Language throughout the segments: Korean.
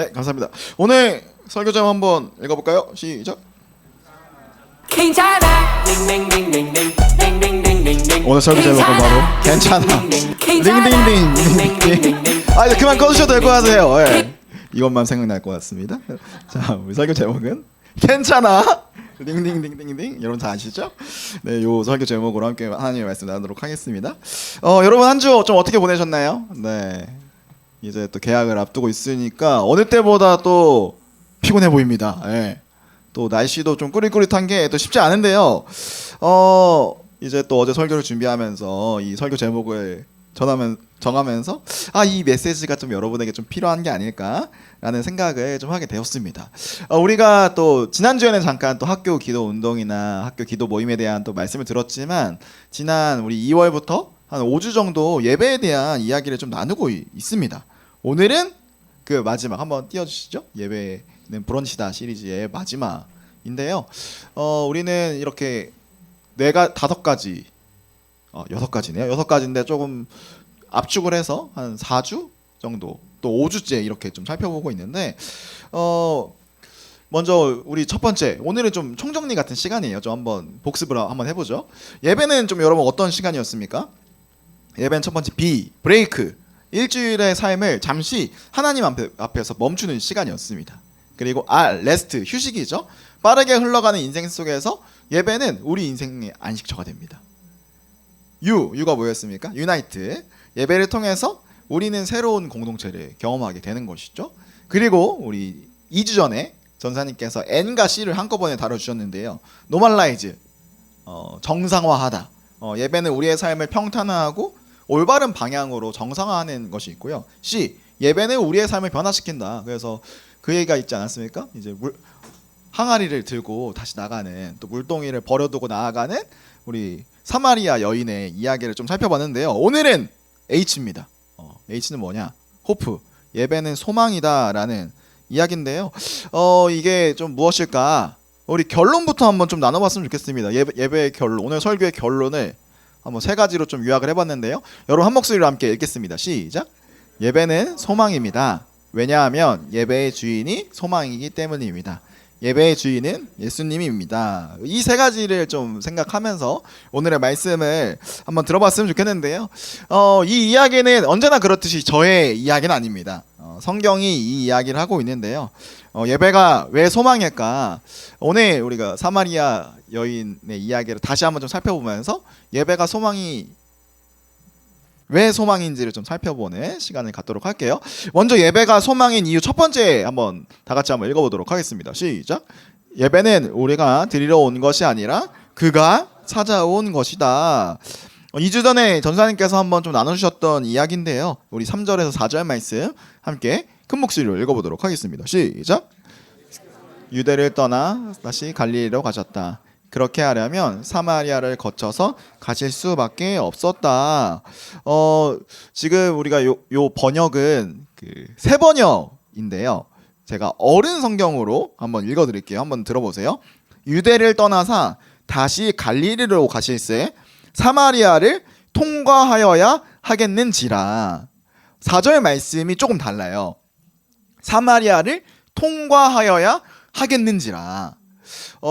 네, 감사합니다. 오늘 설교 좀 한번 읽어볼까요? 시작. 괜찮아. 오늘 설교 제목은 바로 괜찮아. 딩딩딩딩. 아, 이제 그만 꺼주셔도 될 것 같아요. 예. 이것만 생각날 것 같습니다. 자, 우리 설교 제목은 괜찮아. 딩딩딩딩딩. 여러분 다 아시죠? 네, 요 설교 제목으로 함께 하나님의 말씀 나누도록 하겠습니다. 여러분 한 주 좀 어떻게 보내셨나요? 네. 이제 또 개학을 앞두고 있으니까 어느 때보다 또 피곤해 보입니다. 예. 또 날씨도 좀 꾸릿꾸릿한 게 또 쉽지 않은데요. 이제 또 어제 설교를 준비하면서 이 설교 제목을 정하면서 이 메시지가 좀 여러분에게 좀 필요한 게 아닐까라는 생각을 좀 하게 되었습니다. 우리가 또 지난주에는 잠깐 또 학교 기도 운동이나 학교 기도 모임에 대한 또 말씀을 들었지만 지난 우리 2월부터 한 5주 정도 예배에 대한 이야기를 좀 나누고 있습니다. 오늘은 그 마지막 한번 띄워주시죠. 예배는 브런치다 시리즈의 마지막인데요. 우리는 이렇게 5가지 6가지네요. 6가지인데 조금 압축을 해서 한 4주 정도 또 5주째 이렇게 좀 살펴보고 있는데 먼저 우리 첫 번째 오늘은 좀 총정리 같은 시간이에요. 좀 한번 복습을 한번 해보죠. 예배는 좀 여러분 어떤 시간이었습니까? 예배는 첫 번째 브레이크, 일주일의 삶을 잠시 하나님 앞에서 멈추는 시간이었습니다. 그리고 레스트, 휴식이죠. 빠르게 흘러가는 인생 속에서 예배는 우리 인생의 안식처가 됩니다. 유가 뭐였습니까? 유나이트, 예배를 통해서 우리는 새로운 공동체를 경험하게 되는 것이죠. 그리고 우리 2주 전에 전사님께서 N과 C를 한꺼번에 다뤄주셨는데요. 노멀라이즈, 정상화하다. 예배는 우리의 삶을 평탄화하고 올바른 방향으로 정상화하는 것이 있고요. C, 예배는 우리의 삶을 변화시킨다. 그래서 그 얘기가 있지 않았습니까? 이제 항아리를 들고 다시 나가는, 또 물동이를 버려두고 나아가는 우리 사마리아 여인의 이야기를 좀 살펴봤는데요. 오늘은 H입니다. H는 뭐냐? 호프, 예배는 소망이다라는 이야기인데요. 이게 좀 무엇일까? 우리 결론부터 한번 좀 나눠봤으면 좋겠습니다. 예배의 결론, 오늘 설교의 결론을 한번 3가지로 좀 요약을 해봤는데요. 여러분 한 목소리로 함께 읽겠습니다. 시작. 예배는 소망입니다. 왜냐하면 예배의 주인이 소망이기 때문입니다. 예배의 주인은 예수님입니다. 이 3가지를 좀 생각하면서 오늘의 말씀을 한번 들어봤으면 좋겠는데요. 이 이야기는 언제나 그렇듯이 저의 이야기는 아닙니다. 성경이 이 이야기를 하고 있는데요. 예배가 왜 소망일까? 오늘 우리가 사마리아 여인의 이야기를 다시 한번 좀 살펴보면서 예배가 왜 소망인지를 좀 살펴보는 시간을 갖도록 할게요. 먼저 예배가 소망인 이유 첫 번째 한번 다 같이 한번 읽어보도록 하겠습니다. 시작. 예배는 우리가 드리러 온 것이 아니라 그가 찾아온 것이다. 2주 전에 전사님께서 한번 좀 나눠주셨던 이야기인데요. 우리 3절에서 4절 말씀 함께 큰 목소리로 읽어보도록 하겠습니다. 시작. 유대를 떠나 다시 갈릴리로 가셨다. 그렇게 하려면 사마리아를 거쳐서 가실 수밖에 없었다. 지금 우리가 요 번역은 새 번역인데요. 제가 어른 성경으로 한번 읽어드릴게요. 한번 들어보세요. 유대를 떠나사 다시 갈릴리로 가실새 사마리아를 통과하여야 하겠는지라. 4절 말씀이 조금 달라요. 사마리아를 통과하여야 하겠는지라.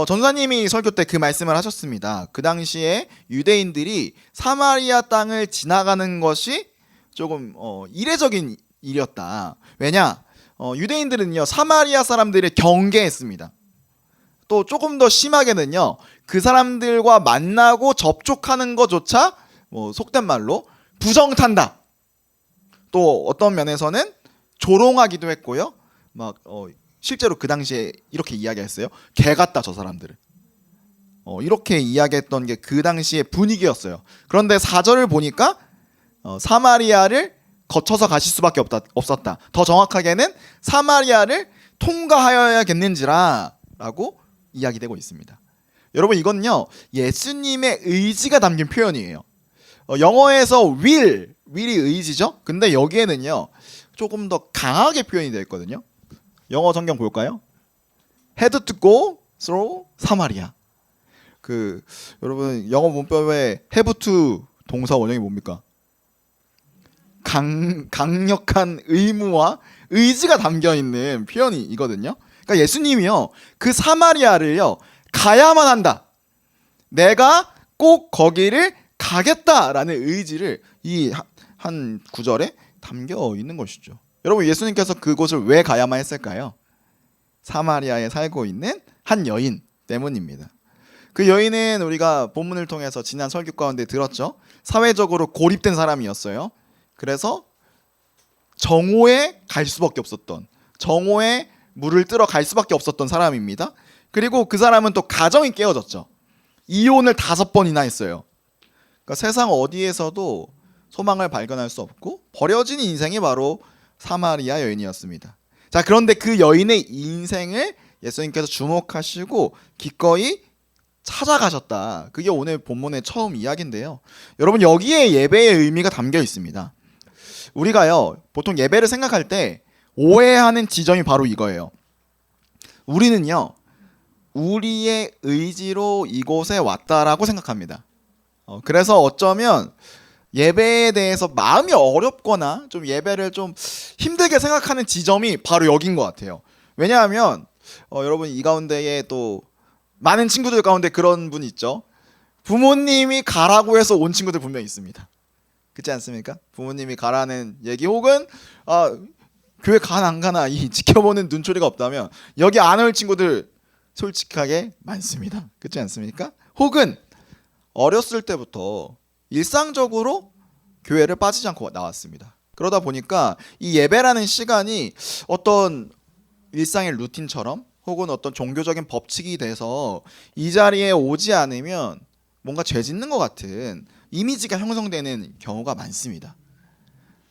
전사님이 설교 때 그 말씀을 하셨습니다. 그 당시에 유대인들이 사마리아 땅을 지나가는 것이 조금 이례적인 일이었다. 왜냐? 유대인들은요 사마리아 사람들을 경계했습니다. 또 조금 더 심하게는요 그 사람들과 만나고 접촉하는 것조차 속된 말로 부정탄다. 또 어떤 면에서는 조롱하기도 했고요. 실제로 그 당시에 이렇게 이야기했어요. 개 같다 저 사람들은. 이렇게 이야기했던 게 그 당시의 분위기였어요. 그런데 4절을 보니까 사마리아를 거쳐서 가실 수밖에 없었다. 더 정확하게는 사마리아를 통과하여야겠는지라 라고 이야기되고 있습니다. 여러분 이건요 예수님의 의지가 담긴 표현이에요. 영어에서 will이 의지죠. 근데 여기에는요 조금 더 강하게 표현이 되어 있거든요. 영어 성경 볼까요? Had to go through 사마리아. 여러분 영어 문법에 have to 동사 원형이 뭡니까? 강력한 의무와 의지가 담겨 있는 표현이거든요. 그러니까 예수님이요, 그 사마리아를요 가야만 한다, 내가 꼭 거기를 가겠다라는 의지를 이 한 구절에 담겨 있는 것이죠. 여러분, 예수님께서 그곳을 왜 가야만 했을까요? 사마리아에 살고 있는 한 여인 때문입니다. 그 여인은 우리가 본문을 통해서 지난 설교 가운데 들었죠. 사회적으로 고립된 사람이었어요. 그래서 정오에 갈 수밖에 없었던, 정오에 물을 뜨러 갈 수밖에 없었던 사람입니다. 그리고 그 사람은 또 가정이 깨어졌죠. 이혼을 5번이나 했어요. 그러니까 세상 어디에서도 소망을 발견할 수 없고 버려진 인생이 바로 사마리아 여인이었습니다. 자, 그런데 그 여인의 인생을 예수님께서 주목하시고 기꺼이 찾아가셨다. 그게 오늘 본문의 처음 이야기인데요. 여러분, 여기에 예배의 의미가 담겨 있습니다. 우리가요, 보통 예배를 생각할 때 오해하는 지점이 바로 이거예요. 우리는요, 우리의 의지로 이곳에 왔다라고 생각합니다. 그래서 어쩌면 예배에 대해서 마음이 어렵거나 좀 예배를 좀 힘들게 생각하는 지점이 바로 여긴 것 같아요. 왜냐하면 여러분, 이 가운데에 또 많은 친구들 가운데 그런 분 있죠. 부모님이 가라고 해서 온 친구들 분명히 있습니다. 그렇지 않습니까? 부모님이 가라는 얘기, 혹은 교회 가나 안 가나 이 지켜보는 눈초리가 없다면 여기 안 올 친구들 솔직하게 많습니다. 그렇지 않습니까? 혹은 어렸을 때부터 일상적으로 교회를 빠지지 않고 나왔습니다. 그러다 보니까 이 예배라는 시간이 어떤 일상의 루틴처럼, 혹은 어떤 종교적인 법칙이 돼서 이 자리에 오지 않으면 뭔가 죄 짓는 것 같은 이미지가 형성되는 경우가 많습니다.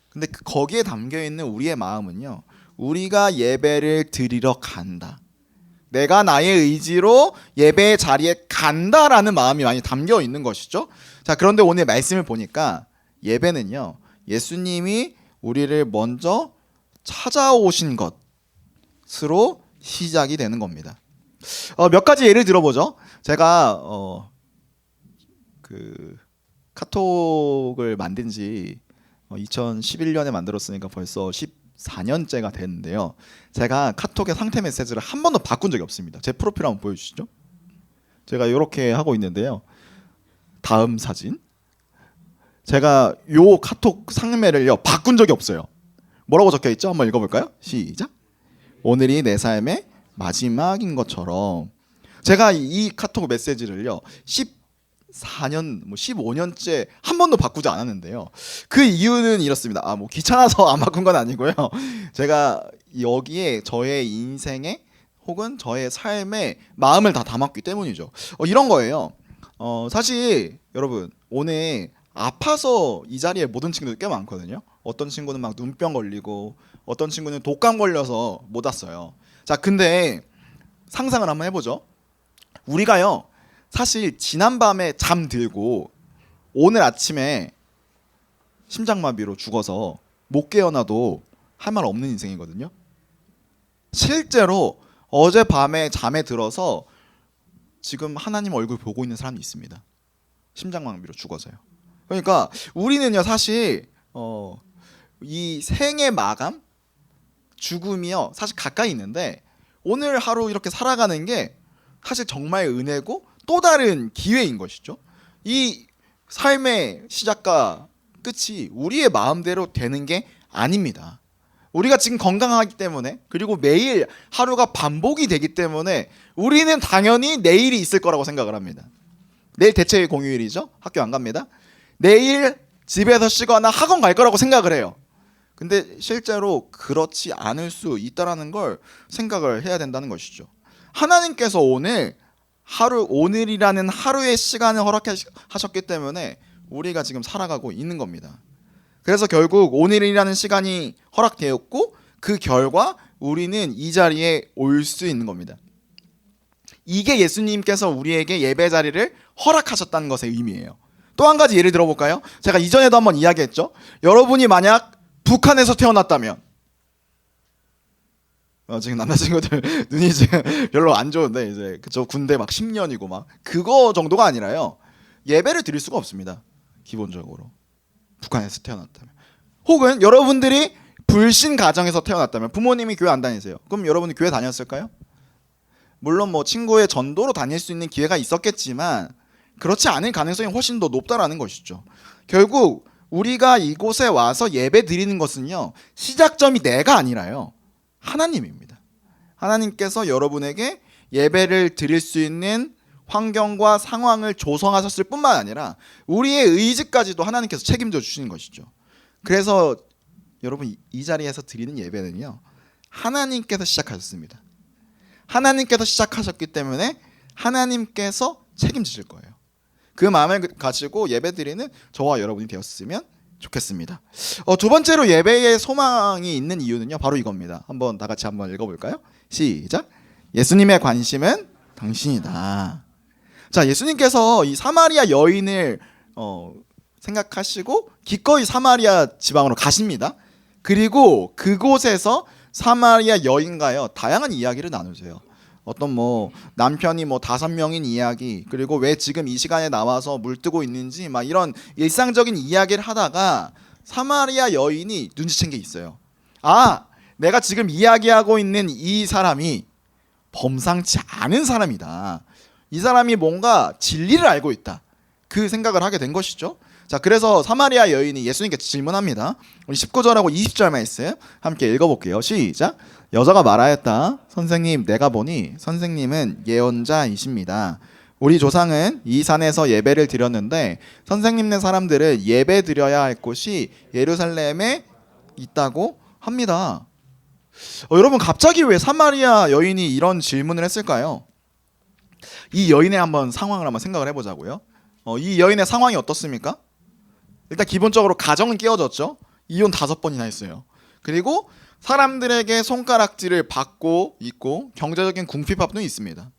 근데 거기에 담겨 있는 우리의 마음은요, 우리가 예배를 드리러 간다, 내가 나의 의지로 예배의 자리에 간다라는 마음이 많이 담겨 있는 것이죠. 자, 그런데 오늘 말씀을 보니까 예배는요, 예수님이 우리를 먼저 찾아오신 것으로 시작이 되는 겁니다. 몇 가지 예를 들어보죠. 제가 그 카톡을 만든 지 2011년에 만들었으니까 벌써 14년째가 됐는데요. 제가 카톡의 상태 메시지를 한 번도 바꾼 적이 없습니다. 제 프로필 한번 보여주시죠. 제가 이렇게 하고 있는데요. 다음 사진. 제가 요 카톡 상매를요 바꾼 적이 없어요. 뭐라고 적혀 있죠? 한번 읽어볼까요? 시작. 오늘이 내 삶의 마지막인 것처럼. 제가 이 카톡 메시지를요 14년, 15년째 한 번도 바꾸지 않았는데요. 그 이유는 이렇습니다. 뭐 귀찮아서 안 바꾼 건 아니고요. 제가 여기에 저의 인생에, 혹은 저의 삶에 마음을 다 담았기 때문이죠. 이런 거예요. 사실 여러분, 오늘 아파서 이 자리에 못 온 친구들 꽤 많거든요. 어떤 친구는 막 눈병 걸리고, 어떤 친구는 독감 걸려서 못 왔어요. 자, 근데 상상을 한번 해보죠. 우리가요, 사실 지난밤에 잠들고 오늘 아침에 심장마비로 죽어서 못 깨어나도 할 말 없는 인생이거든요. 실제로 어젯밤에 잠에 들어서 지금 하나님 얼굴 보고 있는 사람이 있습니다. 심장마비로 죽어서요. 그러니까 우리는요, 사실 이 생의 마감, 죽음이요, 사실 가까이 있는데 오늘 하루 이렇게 살아가는 게 사실 정말 은혜고 또 다른 기회인 것이죠. 이 삶의 시작과 끝이 우리의 마음대로 되는 게 아닙니다. 우리가 지금 건강하기 때문에, 그리고 매일 하루가 반복이 되기 때문에 우리는 당연히 내일이 있을 거라고 생각을 합니다. 내일 대체 공휴일이죠. 학교 안 갑니다. 내일 집에서 쉬거나 학원 갈 거라고 생각을 해요. 근데 실제로 그렇지 않을 수 있다라는 걸 생각을 해야 된다는 것이죠. 하나님께서 오늘이라는 하루의 시간을 허락하셨기 때문에 우리가 지금 살아가고 있는 겁니다. 그래서 결국 오늘이라는 시간이 허락되었고, 그 결과 우리는 이 자리에 올 수 있는 겁니다. 이게 예수님께서 우리에게 예배 자리를 허락하셨다는 것의 의미예요. 또 한 가지 예를 들어볼까요? 제가 이전에도 한번 이야기했죠. 여러분이 만약 북한에서 태어났다면, 지금 남자친구들 눈이 지금 별로 안 좋은데, 이제 그저 군대 막 10년이고 막 그거 정도가 아니라요, 예배를 드릴 수가 없습니다. 기본적으로 북한에서 태어났다면. 혹은 여러분들이 불신 가정에서 태어났다면, 부모님이 교회 안 다니세요. 그럼 여러분이 교회 다녔을까요? 물론 뭐 친구의 전도로 다닐 수 있는 기회가 있었겠지만 그렇지 않을 가능성이 훨씬 더 높다라는 것이죠. 결국 우리가 이곳에 와서 예배 드리는 것은요, 시작점이 내가 아니라요, 하나님입니다. 하나님께서 여러분에게 예배를 드릴 수 있는 환경과 상황을 조성하셨을 뿐만 아니라 우리의 의지까지도 하나님께서 책임져 주시는 것이죠. 그래서 여러분, 이 자리에서 드리는 예배는요, 하나님께서 시작하셨습니다. 하나님께서 시작하셨기 때문에 하나님께서 책임지실 거예요. 그 마음을 가지고 예배 드리는 저와 여러분이 되었으면 좋겠습니다. 두 번째로 예배의 소망이 있는 이유는요, 바로 이겁니다. 한번 다 같이 한번 읽어볼까요? 시작. 예수님의 관심은 당신이다. 자, 예수님께서 이 사마리아 여인을 생각하시고 기꺼이 사마리아 지방으로 가십니다. 그리고 그곳에서 사마리아 여인과요, 다양한 이야기를 나누세요. 어떤 뭐 남편이 뭐 5명인 이야기, 그리고 왜 지금 이 시간에 나와서 물 뜨고 있는지 막 이런 일상적인 이야기를 하다가 사마리아 여인이 눈치챈 게 있어요. 아, 내가 지금 이야기하고 있는 이 사람이 범상치 않은 사람이다. 이 사람이 뭔가 진리를 알고 있다. 그 생각을 하게 된 것이죠. 자, 그래서 사마리아 여인이 예수님께 질문합니다. 우리 19절하고 20절 말씀 함께 읽어볼게요. 시작. 여자가 말하였다. 선생님, 내가 보니 선생님은 예언자이십니다. 우리 조상은 이 산에서 예배를 드렸는데 선생님네 사람들은 예배 드려야 할 곳이 예루살렘에 있다고 합니다. 여러분, 갑자기 왜 사마리아 여인이 이런 질문을 했을까요? 이 여인의 한번 상황을 한번 생각을 해보자고요. 이 여인의 상황이 어떻습니까? 일단 기본적으로 가정은 깨어졌죠. 이혼 5번이나 했어요. 그리고 사람들에게 손가락질을 받고 있고 경제적인 궁핍함도 있습니다.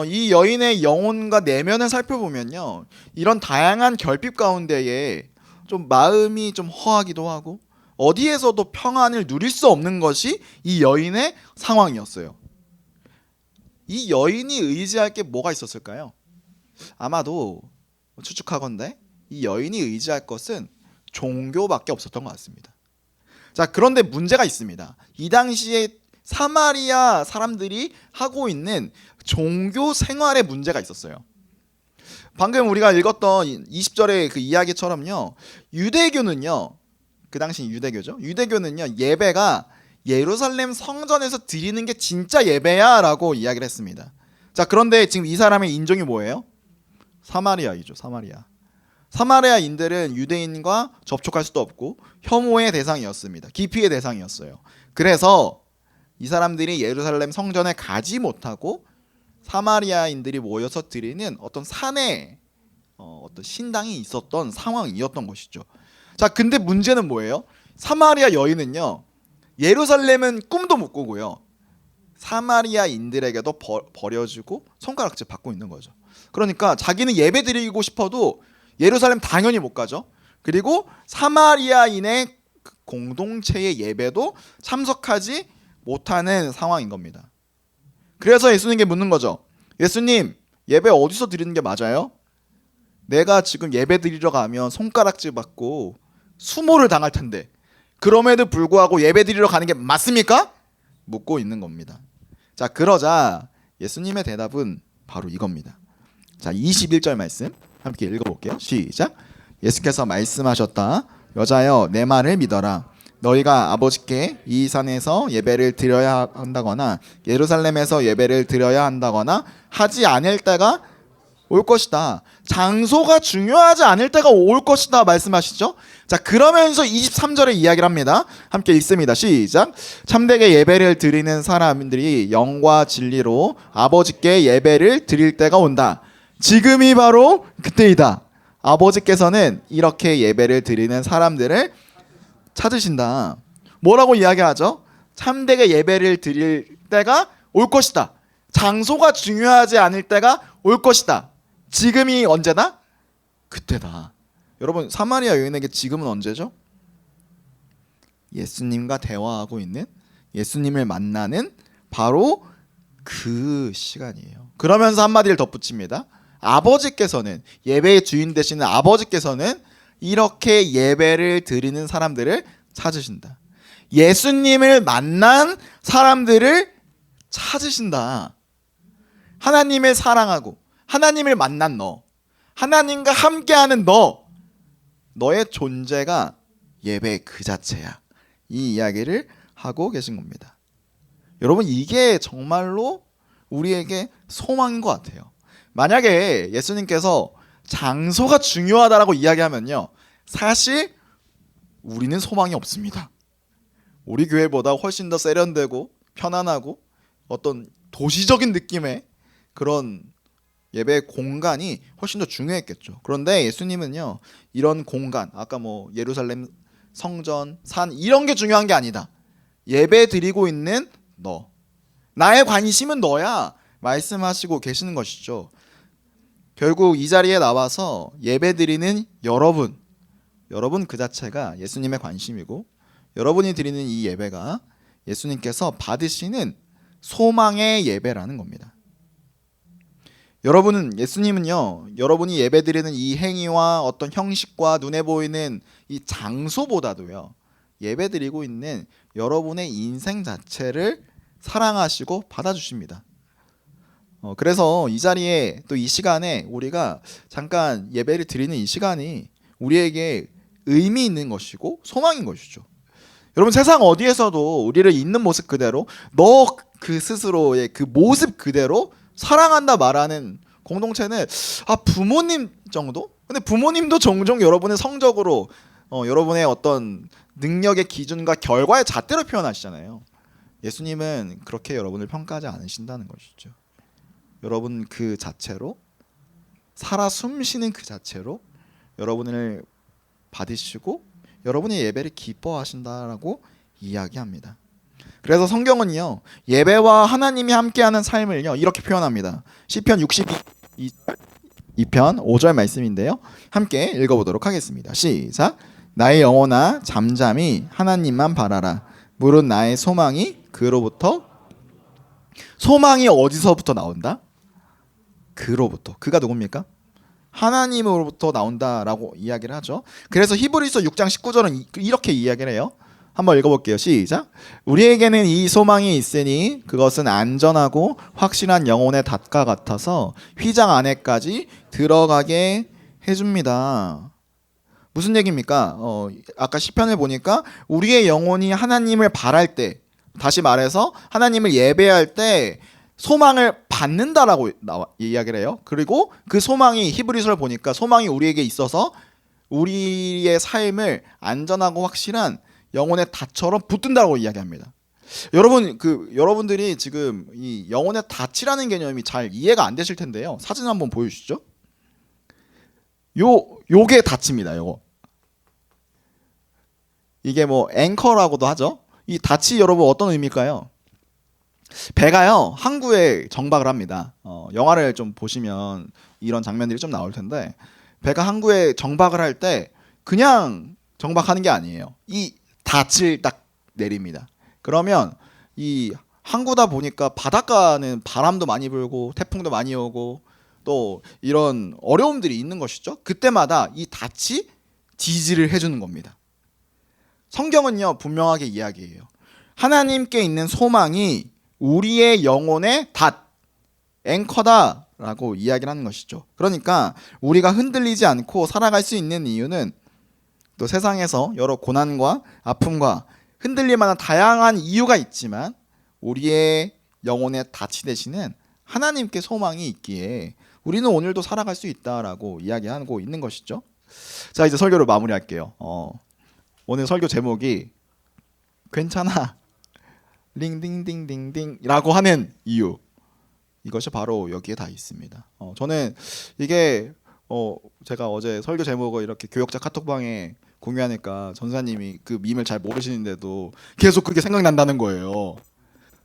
이 여인의 영혼과 내면을 살펴보면요, 이런 다양한 결핍 가운데에 좀 마음이 좀 허하기도 하고 어디에서도 평안을 누릴 수 없는 것이 이 여인의 상황이었어요. 이 여인이 의지할 게 뭐가 있었을까요? 아마도 추측하건대 이 여인이 의지할 것은 종교밖에 없었던 것 같습니다. 자, 그런데 문제가 있습니다. 이 당시에 사마리아 사람들이 하고 있는 종교 생활에 문제가 있었어요. 방금 우리가 읽었던 20절의 그 이야기처럼요, 유대교는요, 그 당시 유대교죠. 유대교는요, 예배가 예루살렘 성전에서 드리는 게 진짜 예배야 라고 이야기를 했습니다. 자, 그런데 지금 이 사람의 인종이 뭐예요? 사마리아이죠. 사마리아인들은 유대인과 접촉할 수도 없고 혐오의 대상이었습니다. 기피의 대상이었어요. 그래서 이 사람들이 예루살렘 성전에 가지 못하고 사마리아인들이 모여서 드리는 어떤 산에 어떤 신당이 있었던 상황이었던 것이죠. 자, 근데 문제는 뭐예요? 사마리아 여인은요, 예루살렘은 꿈도 못 꾸고요, 사마리아인들에게도 버려지고 손가락질 받고 있는 거죠. 그러니까 자기는 예배 드리고 싶어도 예루살렘 당연히 못 가죠. 그리고 사마리아인의 공동체의 예배도 참석하지 못하는 상황인 겁니다. 그래서 예수님께 묻는 거죠. 예수님, 예배 어디서 드리는 게 맞아요? 내가 지금 예배 드리러 가면 손가락질 받고 수모를 당할 텐데 그럼에도 불구하고 예배 드리러 가는 게 맞습니까? 묻고 있는 겁니다. 자, 그러자 예수님의 대답은 바로 이겁니다. 자, 21절 말씀 함께 읽어볼게요. 시작. 예수께서 말씀하셨다. 여자여, 내 말을 믿어라. 너희가 아버지께 이 산에서 예배를 드려야 한다거나 예루살렘에서 예배를 드려야 한다거나 하지 않을 때가 올 것이다. 장소가 중요하지 않을 때가 올 것이다 말씀하시죠. 자, 그러면서 23절에 이야기를 합니다. 함께 읽습니다. 시작. 참되게 예배를 드리는 사람들이 영과 진리로 아버지께 예배를 드릴 때가 온다. 지금이 바로 그때이다. 아버지께서는 이렇게 예배를 드리는 사람들을 찾으신다. 뭐라고 이야기하죠? 참되게 예배를 드릴 때가 올 것이다. 장소가 중요하지 않을 때가 올 것이다. 지금이 언제다? 그때다. 여러분, 사마리아 여인에게 지금은 언제죠? 예수님과 대화하고 있는, 예수님을 만나는 바로 그 시간이에요. 그러면서 한마디를 덧붙입니다. 아버지께서는, 예배의 주인 되시는 아버지께서는 이렇게 예배를 드리는 사람들을 찾으신다. 예수님을 만난 사람들을 찾으신다. 하나님을 사랑하고 하나님을 만난 너, 하나님과 함께하는 너의 존재가 예배 그 자체야. 이 이야기를 하고 계신 겁니다. 여러분, 이게 정말로 우리에게 소망인 것 같아요. 만약에 예수님께서 장소가 중요하다라고 이야기하면요, 사실 우리는 소망이 없습니다. 우리 교회보다 훨씬 더 세련되고 편안하고 어떤 도시적인 느낌의 그런 예배 공간이 훨씬 더 중요했겠죠. 그런데 예수님은요, 이런 공간, 아까 뭐 예루살렘 성전, 산 이런 게 중요한 게 아니다. 예배 드리고 있는 너, 나의 관심은 너야 말씀하시고 계시는 것이죠. 결국 이 자리에 나와서 예배 드리는 여러분 그 자체가 예수님의 관심이고, 여러분이 드리는 이 예배가 예수님께서 받으시는 소망의 예배라는 겁니다. 예수님은요, 여러분이 예배 드리는 이 행위와 어떤 형식과 눈에 보이는 이 장소보다도요, 예배 드리고 있는 여러분의 인생 자체를 사랑하시고 받아주십니다. 그래서 이 자리에 또 이 시간에 우리가 잠깐 예배를 드리는 이 시간이 우리에게 의미 있는 것이고 소망인 것이죠. 여러분, 세상 어디에서도 우리를 있는 모습 그대로, 너 그 스스로의 그 모습 그대로 사랑한다 말하는 공동체는 부모님 정도? 근데 부모님도 종종 여러분의 성적으로 여러분의 어떤 능력의 기준과 결과의 잣대로 표현하시잖아요. 예수님은 그렇게 여러분을 평가하지 않으신다는 것이죠. 여러분 그 자체로, 살아 숨쉬는 그 자체로 여러분을 받으시고 여러분의 예배를 기뻐하신다라고 이야기합니다. 그래서 성경은요, 예배와 하나님이 함께하는 삶을요 이렇게 표현합니다. 시편 62편 5절 말씀인데요, 함께 읽어보도록 하겠습니다. 시작. 나의 영혼아 잠잠히 하나님만 바라라. 물은 나의 소망이 그로부터. 소망이 어디서부터 나온다? 그로부터. 그가 누굽니까? 하나님으로부터 나온다라고 이야기를 하죠. 그래서 히브리서 6장 19절은 이렇게 이야기를 해요. 한번 읽어볼게요. 시작. 우리에게는 이 소망이 있으니 그것은 안전하고 확실한 영혼의 닷과 같아서 휘장 안에까지 들어가게 해줍니다. 무슨 얘기입니까? 아까 시편을 보니까 우리의 영혼이 하나님을 바랄 때, 다시 말해서 하나님을 예배할 때 소망을 받는다라고 이야기를 해요. 그리고 그 소망이, 히브리서를 보니까 소망이 우리에게 있어서 우리의 삶을 안전하고 확실한 영혼의 닷처럼 붙든다고 이야기합니다. 여러분들이 지금 이 영혼의 닷이라는 개념이 잘 이해가 안 되실 텐데요. 사진 한번 보여주시죠. 요게 닷입니다. 요거. 이게 뭐 앵커라고도 하죠. 이 닷이 여러분 어떤 의미일까요? 배가요, 항구에 정박을 합니다. 영화를 좀 보시면 이런 장면들이 좀 나올 텐데, 배가 항구에 정박을 할 때 그냥 정박하는 게 아니에요. 이 닻을 딱 내립니다. 그러면 이 항구다 보니까 바닷가는 바람도 많이 불고 태풍도 많이 오고 또 이런 어려움들이 있는 것이죠. 그때마다 이 닻이 지지를 해주는 겁니다. 성경은요, 분명하게 이야기해요. 하나님께 있는 소망이 우리의 영혼의 닷, 앵커다라고 이야기를 하는 것이죠. 그러니까 우리가 흔들리지 않고 살아갈 수 있는 이유는, 또 세상에서 여러 고난과 아픔과 흔들릴 만한 다양한 이유가 있지만 우리의 영혼의 닻이 되시는 하나님께 소망이 있기에 우리는 오늘도 살아갈 수 있다라고 이야기하고 있는 것이죠. 자, 이제 설교를 마무리할게요. 오늘 설교 제목이 괜찮아 링딩딩딩딩라고 하는 이유, 이것이 바로 여기에 다 있습니다. 저는 이게 제가 어제 설교 제목을 이렇게 교역자 카톡방에 공유하니까 전사님이 그 밈을 잘 모르시는데도 계속 그게 생각난다는 거예요.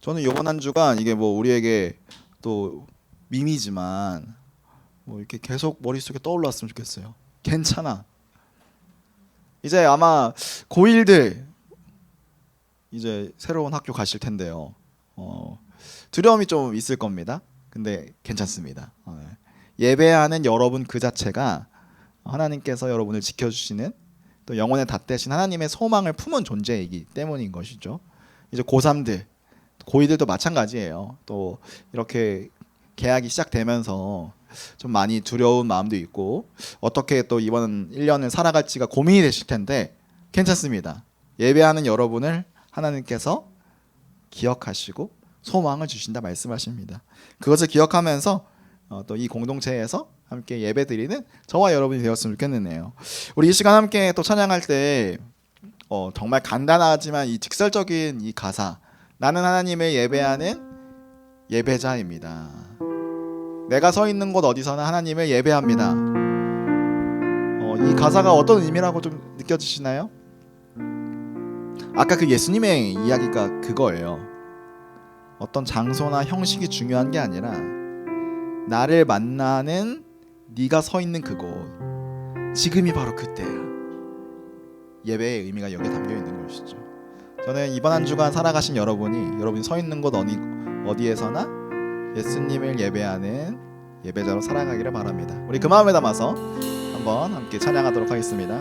저는 이번 한 주간 이게 뭐 우리에게 또 밈이지만 뭐 이렇게 계속 머릿속에 떠올랐으면 좋겠어요. 괜찮아. 이제 아마 고1들 이제 새로운 학교 가실 텐데요. 두려움이 좀 있을 겁니다. 근데 괜찮습니다. 예배하는 여러분 그 자체가 하나님께서 여러분을 지켜주시는 또 영혼의 닷대신 하나님의 소망을 품은 존재이기 때문인 것이죠. 이제 고3들, 고2들도 마찬가지예요. 또 이렇게 개학이 시작되면서 좀 많이 두려운 마음도 있고 어떻게 또 이번 1년을 살아갈지가 고민이 되실 텐데 괜찮습니다. 예배하는 여러분을 하나님께서 기억하시고 소망을 주신다 말씀하십니다. 그것을 기억하면서 또 이 공동체에서 함께 예배드리는 저와 여러분이 되었으면 좋겠네요. 우리 이 시간 함께 또 찬양할 때 정말 간단하지만 이 직설적인 이 가사, 나는 하나님을 예배하는 예배자입니다. 내가 서 있는 곳 어디서나 하나님을 예배합니다. 이 가사가 어떤 의미라고 좀 느껴지시나요? 아까 그 예수님의 이야기가 그거예요. 어떤 장소나 형식이 중요한 게 아니라 나를 만나는 네가 서 있는 그곳, 지금이 바로 그때야. 예배의 의미가 여기에 담겨 있는 것이죠. 저는 이번 한 주간 살아가신 여러분이 서 있는 곳 어디에서나 예수님을 예배하는 예배자로 살아가기를 바랍니다. 우리 그 마음에 담아서 한번 함께 찬양하도록 하겠습니다.